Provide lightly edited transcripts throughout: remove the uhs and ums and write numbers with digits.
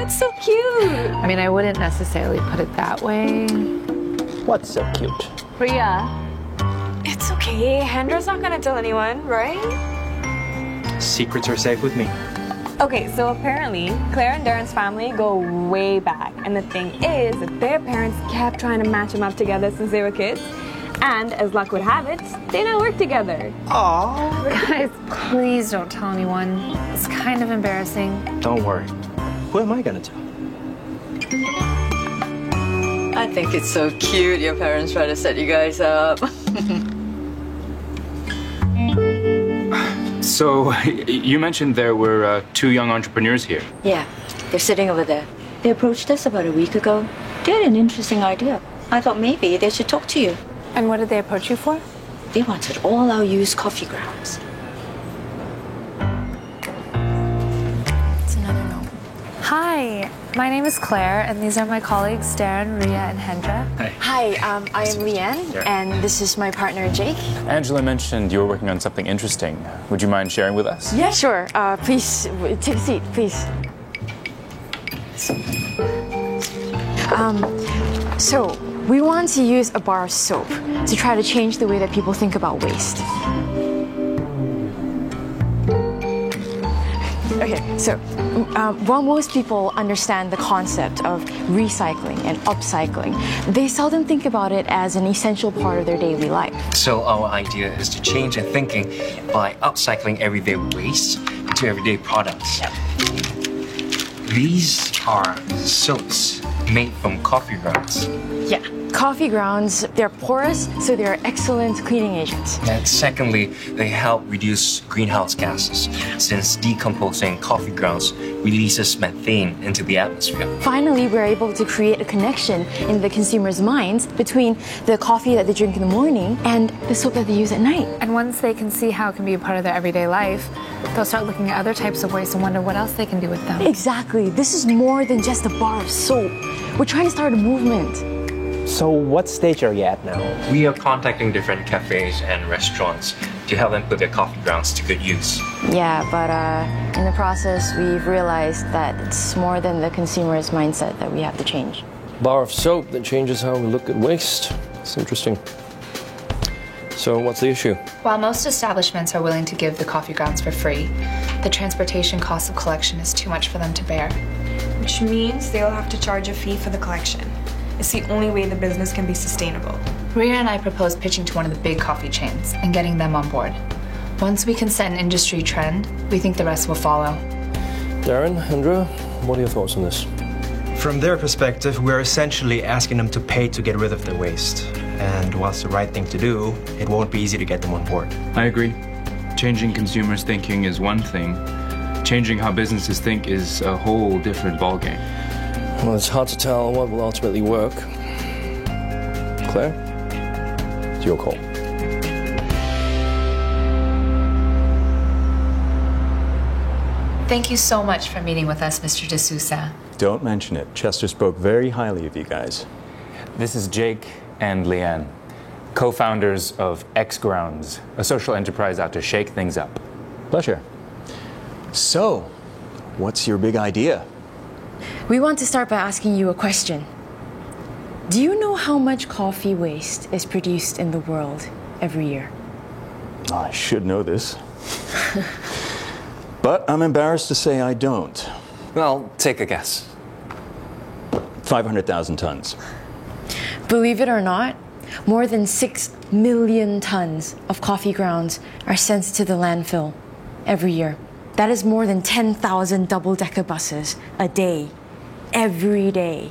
it's so cute. I mean, I wouldn't necessarily put it that way. What's so cute? Priya, it's okay. Hendra's not gonna tell anyone, right? Secrets are safe with me. Okay, so apparently, Claire and Darren's family go way back. And the thing is that their parents kept trying to match them up together since they were kids. And as luck would have it, they now work together. Aww. Guys, please don't tell anyone. It's kind of embarrassing. Don't worry. Who am I gonna tell? I think it's so cute your parents try to set you guys up. So, you mentioned there were 2 young entrepreneurs here. Yeah, they're sitting over there. They approached us about a week ago. They had an interesting idea. I thought maybe they should talk to you. And what did they approach you for? They wanted all our used coffee grounds. It's another no. Hi, my name is Claire, and these are my colleagues, Darren, Ria, and Hendra. Hi, I am Leanne, and this is my partner, Jake. Angela mentioned you were working on something interesting. Would you mind sharing with us? Yeah, sure. Please, take a seat, please. So, we want to use a bar of soap to try to change the way that people think about waste. Okay, so while most people understand the concept of recycling and upcycling, they seldom think about it as an essential part of their daily life. So our idea is to change their thinking by upcycling everyday waste into everyday products. These are soaps made from coffee grounds. Yeah, coffee grounds, they're porous, so they're excellent cleaning agents. And secondly, they help reduce greenhouse gases, since decomposing coffee grounds releases methane into the atmosphere. Finally, we're able to create a connection in the consumer's minds between the coffee that they drink in the morning and the soap that they use at night. And once they can see how it can be a part of their everyday life, they'll start looking at other types of waste and wonder what else they can do with them. Exactly. This is more than just a bar of soap. We're trying to start a movement. So what stage are you at now? We are contacting different cafes and restaurants to help them put their coffee grounds to good use. Yeah, but in the process, we've realized that it's more than the consumer's mindset that we have to change. Bar of soap that changes how we look at waste. It's interesting. So what's the issue? While most establishments are willing to give the coffee grounds for free, the transportation cost of collection is too much for them to bear. Which means they'll have to charge a fee for the collection. It's the only way the business can be sustainable. Ria and I proposed pitching to one of the big coffee chains and getting them on board. Once we can set an industry trend, we think the rest will follow. Darren, Hendra, what are your thoughts on this? From their perspective, we're essentially asking them to pay to get rid of the waste. And whilst the right thing to do, it won't be easy to get them on board. I agree. Changing consumers' thinking is one thing. Changing how businesses think is a whole different ballgame. Well, it's hard to tell what will ultimately work. Claire, it's your call. Thank you so much for meeting with us, Mr. D'Souza. Don't mention it. Chester spoke very highly of you guys. This is Jake and Leanne, co-founders of X Grounds, a social enterprise out to shake things up. Pleasure. So, what's your big idea? We want to start by asking you a question. Do you know how much coffee waste is produced in the world every year? Oh, I should know this. But I'm embarrassed to say I don't. Well, take a guess. 500,000 tons. Believe it or not, more than 6 million tons of coffee grounds are sent to the landfill every year. That is more than 10,000 double-decker buses a day, every day.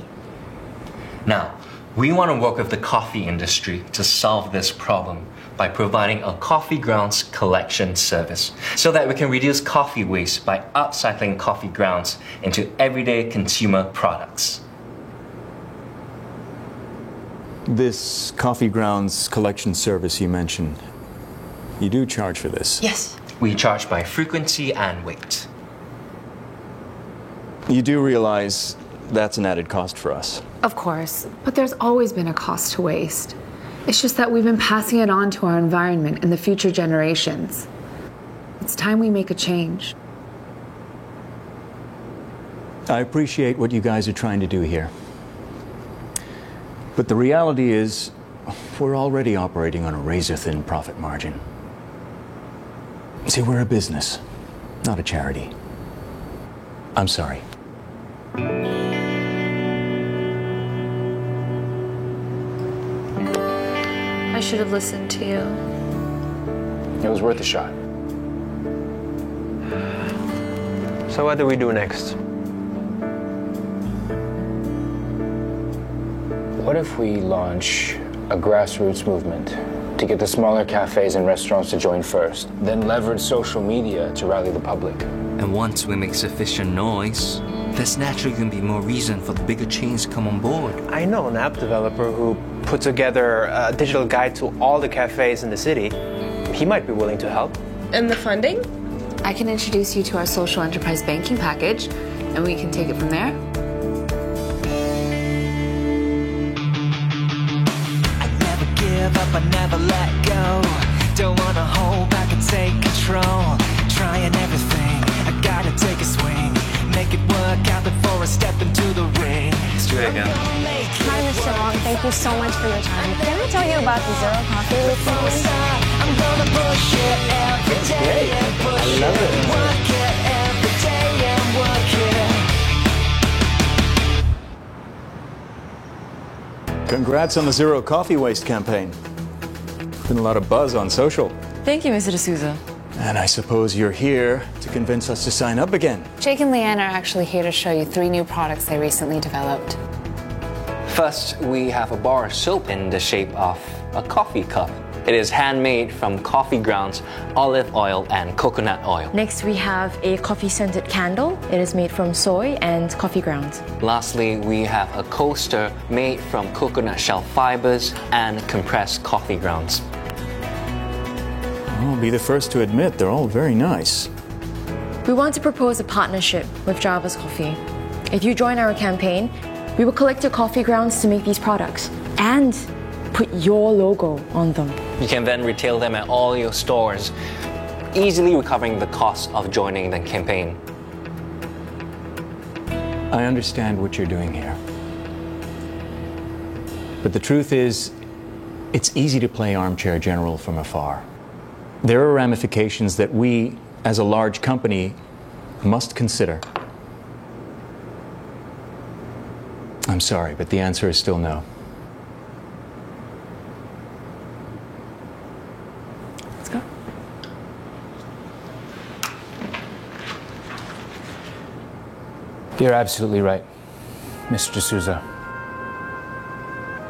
Now, we want to work with the coffee industry to solve this problem by providing a coffee grounds collection service so that we can reduce coffee waste by upcycling coffee grounds into everyday consumer products. This coffee grounds collection service you mentioned, you do charge for this? Yes. We charge by frequency and weight. You do realize that's an added cost for us? Of course, but there's always been a cost to waste. It's just that we've been passing it on to our environment and the future generations. It's time we make a change. I appreciate what you guys are trying to do here. But the reality is, we're already operating on a razor-thin profit margin. See, we're a business, not a charity. I'm sorry. I should have listened to you. It was worth a shot. So what do we do next? What if we launch a grassroots movement to get the smaller cafes and restaurants to join first, then leverage social media to rally the public? And once we make sufficient noise, there's naturally going to be more reason for the bigger chains to come on board. I know an app developer who put together a digital guide to all the cafes in the city. He might be willing to help. And the funding? I can introduce you to our social enterprise banking package, and we can take it from there. I never give up, I never let go. Don't wanna hold back and take control. Trying everything, I gotta take a swing. Make it work out before I step into the ring. Let's do it again. Hi, Mr. Wong. Thank you so much for your time. Can I tell you about the Zero Coffee routine? I'm gonna push it every day and push it. Work it every day and work it. Congrats on the Zero Coffee Waste campaign. Been a lot of buzz on social. Thank you, Mr. D'Souza. And I suppose you're here to convince us to sign up again. Jake and Leanne are actually here to show you 3 new products they recently developed. First, we have a bar of soap in the shape of a coffee cup. It is handmade from coffee grounds, olive oil, and coconut oil. Next, we have a coffee-scented candle. It is made from soy and coffee grounds. Lastly, we have a coaster made from coconut shell fibers and compressed coffee grounds. I'll be the first to admit they're all very nice. We want to propose a partnership with Jarvis Coffee. If you join our campaign, we will collect your coffee grounds to make these products and put your logo on them. You can then retail them at all your stores, easily recovering the cost of joining the campaign. I understand what you're doing here. But the truth is, it's easy to play armchair general from afar. There are ramifications that we, as a large company, must consider. I'm sorry, but the answer is still no. Let's go. You're absolutely right, Mr. D'Souza.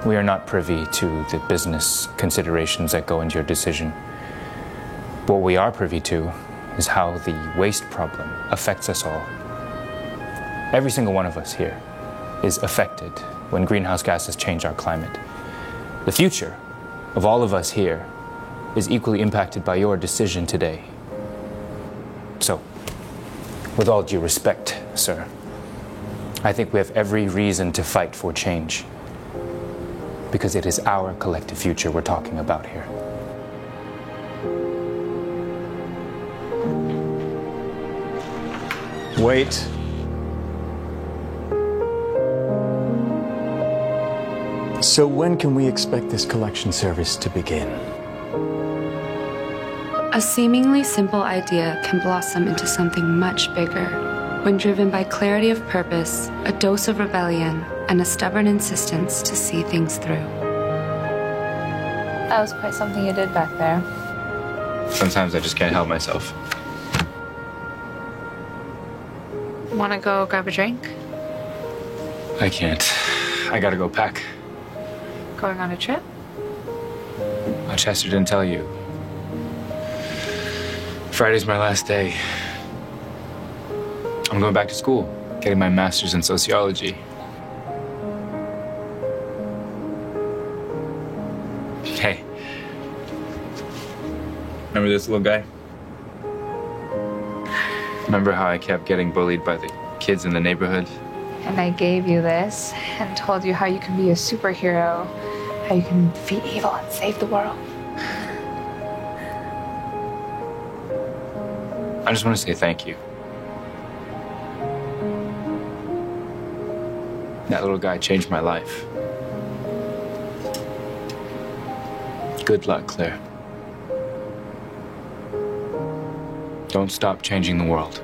We are not privy to the business considerations that go into your decision. What we are privy to is how the waste problem affects us all. Every single one of us here is affected when greenhouse gases change our climate. The future of all of us here is equally impacted by your decision today. So, with all due respect, sir, I think we have every reason to fight for change, because it is our collective future we're talking about here. Wait. So when can we expect this collection service to begin? A seemingly simple idea can blossom into something much bigger when driven by clarity of purpose, a dose of rebellion, and a stubborn insistence to see things through. That was quite something you did back there. Sometimes I just can't help myself. Want to go grab a drink? I can't. I gotta go pack. Going on a trip? Chester didn't tell you. Friday's my last day. I'm going back to school, getting my master's in sociology. Hey. Remember this little guy? Remember how I kept getting bullied by the kids in the neighborhood? And I gave you this and told you how you can be a superhero, how you can defeat evil and save the world. I just want to say thank you. That little guy changed my life. Good luck, Claire. Don't stop changing the world.